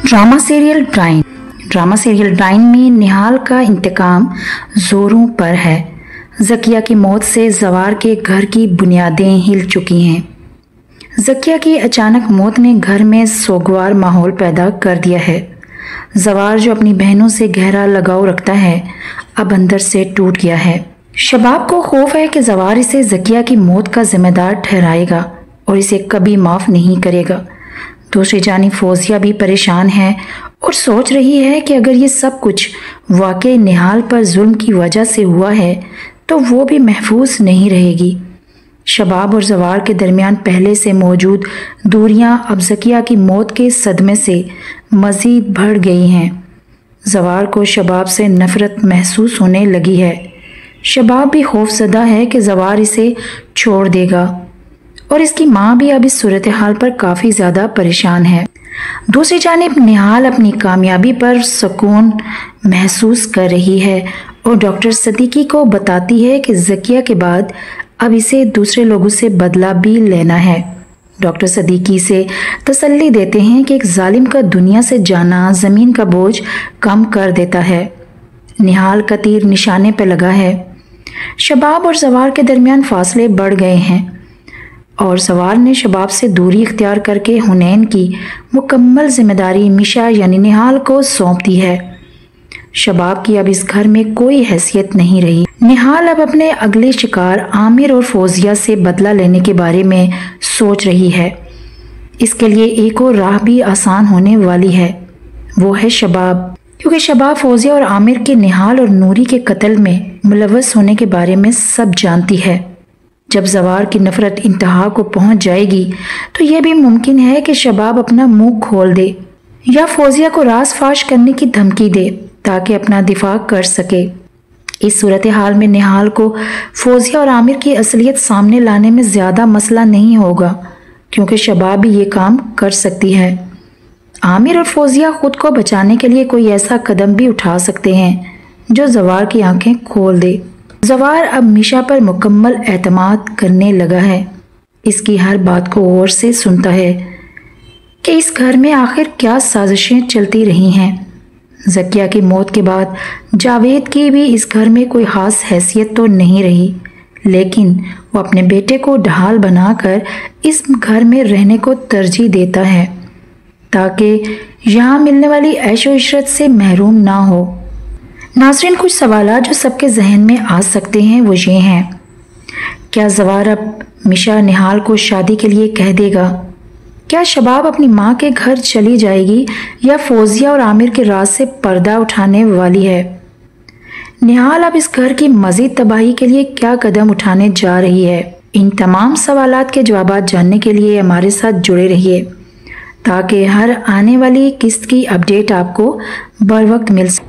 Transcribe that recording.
Drama serial Bryan में निहाल का इंतकाम जोरों पर है। ज़किया की मौत से ज़वार के घर की बुनियादें हिल चुकी हैं। ज़किया की अचानक मौत ने घर में सोगवार माहौल पैदा कर दिया है। ज़वार जो अपनी बहनों से गहरा लगाव रखता है, अब अंदर से टूट गया है। शबाब को खौफ है कि ज़वार इसे ज़किया की मौत का जिम्मेदार ठहराएगा और इसे कभी माफ़ नहीं करेगा। दूसरी जानिब फौजिया भी परेशान है और सोच रही है कि अगर ये सब कुछ वाकई निहाल पर जुल्म की वजह से हुआ है तो वो भी महफूज नहीं रहेगी। शबाब और ज़वार के दरमियान पहले से मौजूद दूरियां अब ज़किया की मौत के सदमे से मज़ीद बढ़ गई हैं। ज़वार को शबाब से नफ़रत महसूस होने लगी है। शबाब भी खौफज़दा है कि ज़वार इसे छोड़ देगा और इसकी माँ भी अब इस सूरत हाल पर काफ़ी ज़्यादा परेशान है। दूसरी जानिब निहाल अपनी कामयाबी पर सुकून महसूस कर रही है और डॉक्टर सदीकी को बताती है कि ज़किया के बाद अब इसे दूसरे लोगों से बदला भी लेना है। डॉक्टर सदीकी से तसल्ली देते हैं कि एक जालिम का दुनिया से जाना ज़मीन का बोझ कम कर देता है। निहाल का तीर निशाने पर लगा है। शबाब और ज़वार के दरमियान फासले बढ़ गए हैं और ज़वार ने शबाब से दूरी इख्तियार करके हुनैन की मुकम्मल जिम्मेदारी मिशा यानी निहाल को सौंप दी है। शबाब की अब इस घर में कोई हैसियत नहीं रही। निहाल अब अपने अगले शिकार आमिर और फौजिया से बदला लेने के बारे में सोच रही है। इसके लिए एक और राह भी आसान होने वाली है, वो है शबाब, क्योंकि शबाब फौजिया और आमिर के निहाल और नूरी के कत्ल में मुलव्वस होने के बारे में सब जानती है। जब ज़वार की नफरत इंतहा को पहुंच जाएगी तो यह भी मुमकिन है कि शबाब अपना मुंह खोल दे या फौजिया को राज फाश करने की धमकी दे ताकि अपना दिफा कर सके। इस सूरत हाल में निहाल को फौजिया और आमिर की असलियत सामने लाने में ज़्यादा मसला नहीं होगा, क्योंकि शबाब भी ये काम कर सकती है। आमिर और फौजिया खुद को बचाने के लिए कोई ऐसा कदम भी उठा सकते हैं जो ज़वार की आंखें खोल दे। ज़वार अब मिशा पर मुकम्मल एतमाद करने लगा है। इसकी हर बात को गौर से सुनता है कि इस घर में आखिर क्या साजिशें चलती रही हैं। ज़किया की मौत के बाद जावेद की भी इस घर में कोई खास हैसियत तो नहीं रही, लेकिन वो अपने बेटे को ढाल बनाकर इस घर में रहने को तरजीह देता है ताकि यहाँ मिलने वाली ऐशो इशरत से महरूम ना हो। नाज़रीन, कुछ सवालात जो सबके जहन में आ सकते हैं वो ये हैं, क्या ज़वार अब मिशा निहाल को शादी के लिए कह देगा? क्या शबाब अपनी माँ के घर चली जाएगी या फौजिया और आमिर के राज से पर्दा उठाने वाली है? निहाल अब इस घर की मज़ीद तबाही के लिए क्या कदम उठाने जा रही है? इन तमाम सवालात के जवाब जानने के लिए हमारे साथ जुड़े रहिए ताकि हर आने वाली किस्त की अपडेट आपको बर वक्त मिल सके।